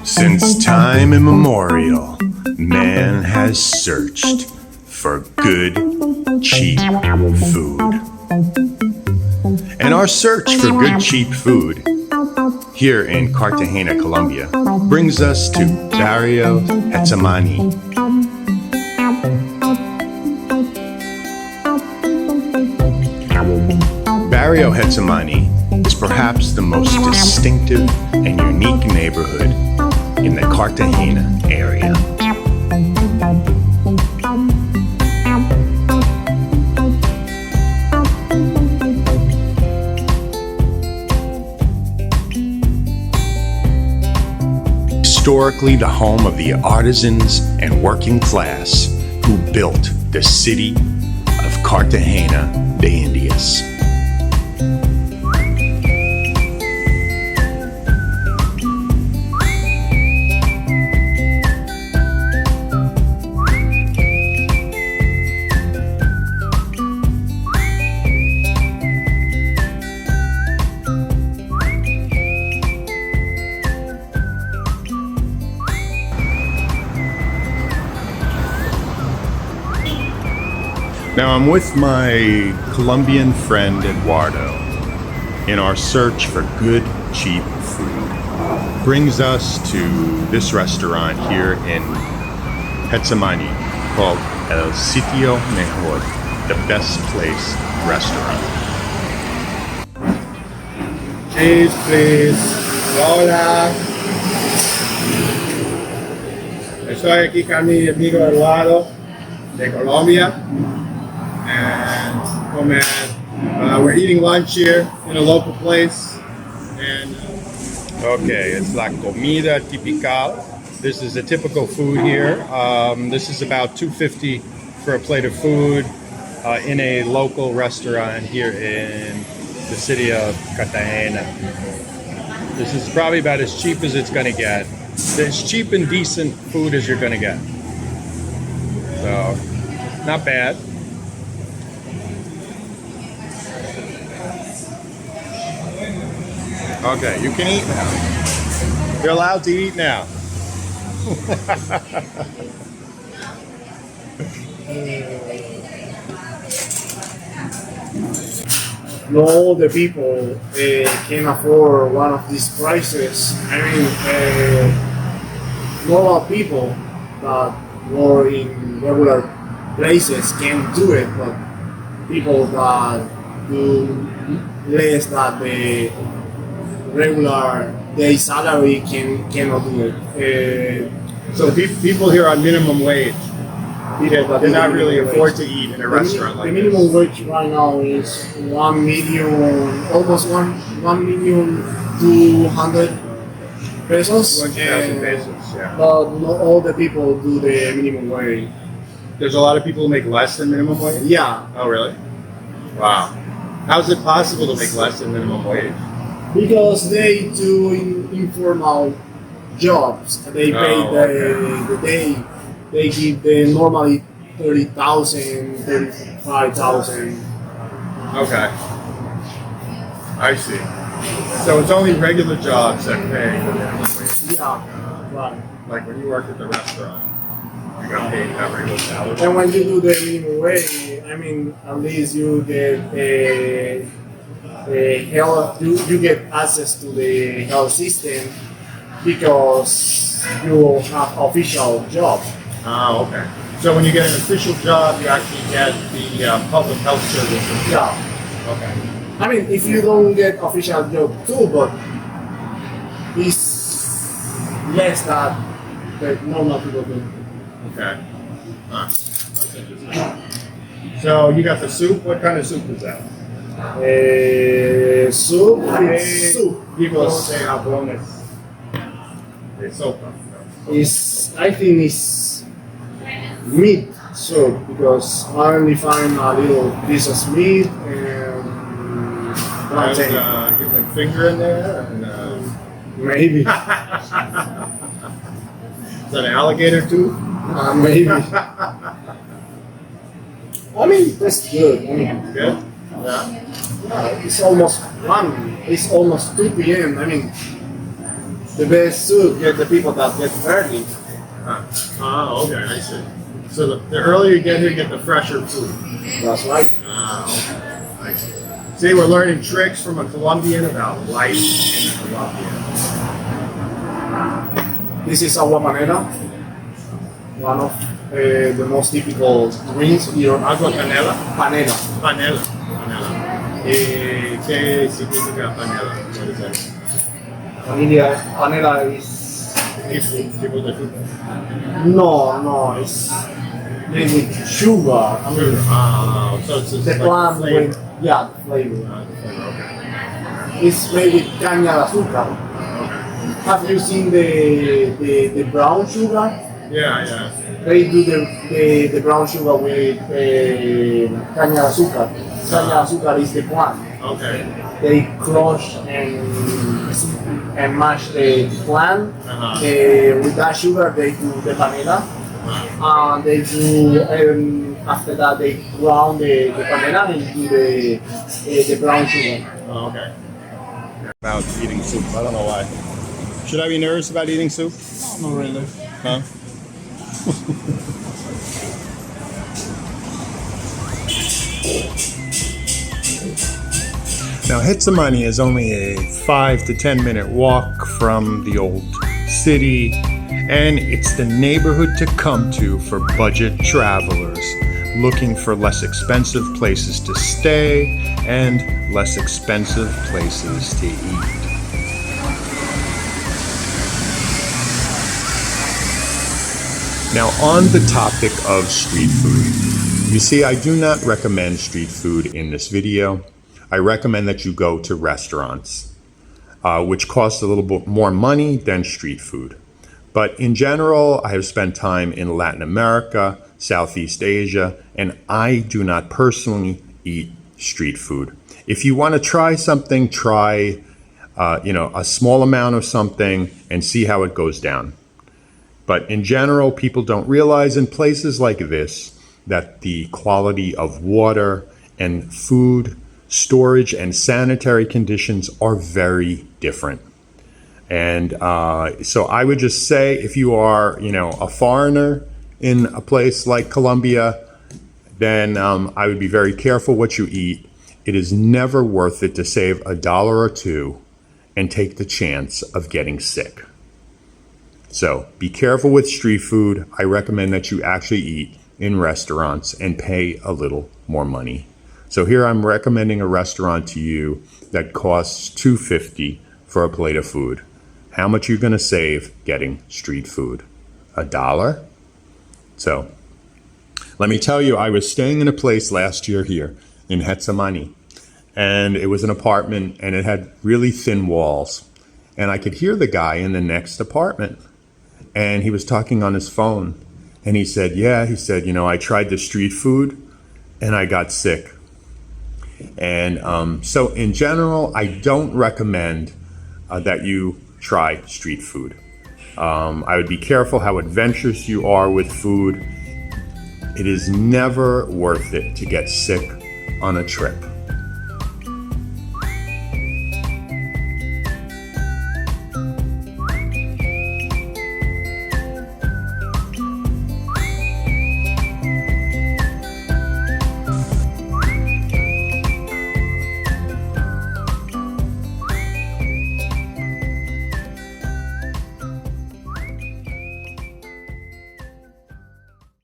Since time immemorial, man has searched for good, cheap food. And our search for good, cheap food here in Cartagena, Colombia, brings us to Barrio GETSEMANI. Barrio GETSEMANI is perhaps the most distinctive and unique neighborhood in the Cartagena area. Historically the home of the artisans and working class who built the city of Cartagena de Indias. Now I'm with my Colombian friend Eduardo in our search for good, cheap food. Brings us to this restaurant here in GETSEMANI called El Sitio Mejor, the best place restaurant. Cheese, please. Hola. Estoy aquí con mi amigo Eduardo de Colombia. And we're eating lunch here in a local place. And Okay, it's la comida típica. This is a typical food here. This is about $2.50 for a plate of food in a local restaurant here in the city of Cartagena. This is probably about as cheap as it's going to get. As cheap and decent food as you're going to get. So, not bad. Okay, you can eat now. You're allowed to eat now. not all the people can afford one of these prices. I mean, normal people that were in regular places can do it, but people that do less than the regular day salary cannot do it. So people here on minimum wage, But they're not really afford to eat in a restaurant like the minimum wage right now is 1 million, almost 1,200,000 pesos. 200,000 pesos, yeah. But not all the people do the minimum wage. There's a lot of people who make less than minimum wage? Yeah, Oh, really? Wow. How's it possible to make less than minimum wage? because they do informal jobs. They pay the day. They give them normally 30,000, 35,000. Okay. I see. So it's only regular jobs that pay the minimum wage. Yeah, right. Like when you work at the restaurant, you got paid that regular salary. And when you do the minimum wage, I mean, at least you get health. You get access to the health system because you have official job. Oh, okay. So when you get an official job, you actually get the public health services. Yeah. Okay. I mean, if you don't get official job too, but it's less than the normal people do. Okay. That's interesting. So you got the soup. What kind of soup is that? Soup. It's soup. People say jabones. It's sopa. Is I think it's meat soup because I only find a little piece of meat and plantain. Get my finger in there. And, Maybe. is that an alligator tooth? Maybe. I mean, that's good. I mean, Good? Yeah. yeah, it's almost 1. It's almost 2 p.m. I mean, the best soup get the people that get early. Oh, okay, I see. So the earlier you get here, you get the fresher food. That's right. Oh, okay. I see. See, we're learning tricks from a Colombian about life in Colombia. This is agua panela, one of the most typical drinks here. Agua canela? Panela. Panela. Panela. ¿Qué significa panela? What is that? Panela is Tipo de fruta. no, it's made with sugar. I mean, So it's just the like plant flavor. with the flavor. Okay. It's made with caña de azúcar. Okay. Have you seen the brown sugar? Yeah. They do the brown sugar with caña de azúcar. Caña de azúcar is the plant. Okay. They crush and mash the plant. With that sugar, they do the panela. They do after that they ground the panela and do the brown sugar. Oh, okay. About eating soup. I don't know why. Should I be nervous about eating soup? Not really. Huh? Now, Getsemani is only a 5 to 10 minute walk from the old city, and it's the neighborhood to come to for budget travelers looking for less expensive places to stay and less expensive places to eat. Now, on the topic of street food, you see, I do not recommend street food in this video. I recommend that you go to restaurants, which cost a little bit more money than street food. But in general, I have spent time in Latin America, Southeast Asia, and I do not personally eat street food. If you want to try something, try a small amount of something and see how it goes down. But in general, people don't realize in places like this that the quality of water and food, storage and sanitary conditions are very different. And so I would just say, if you are, a foreigner in a place like Colombia, then I would be very careful what you eat. It is never worth it to save $1 or $2 and take the chance of getting sick. So be careful with street food. I recommend that you actually eat in restaurants and pay a little more money. So here I'm recommending a restaurant to you that costs $2.50 for a plate of food. How much are you going to save getting street food? $1? So let me tell you, I was staying in a place last year here in Getsemani, and it was an apartment and it had really thin walls. And I could hear the guy in the next apartment, and he was talking on his phone. And he said, I tried the street food and I got sick. And so in general, I don't recommend that you try street food. I would be careful how adventurous you are with food. It is never worth it to get sick on a trip.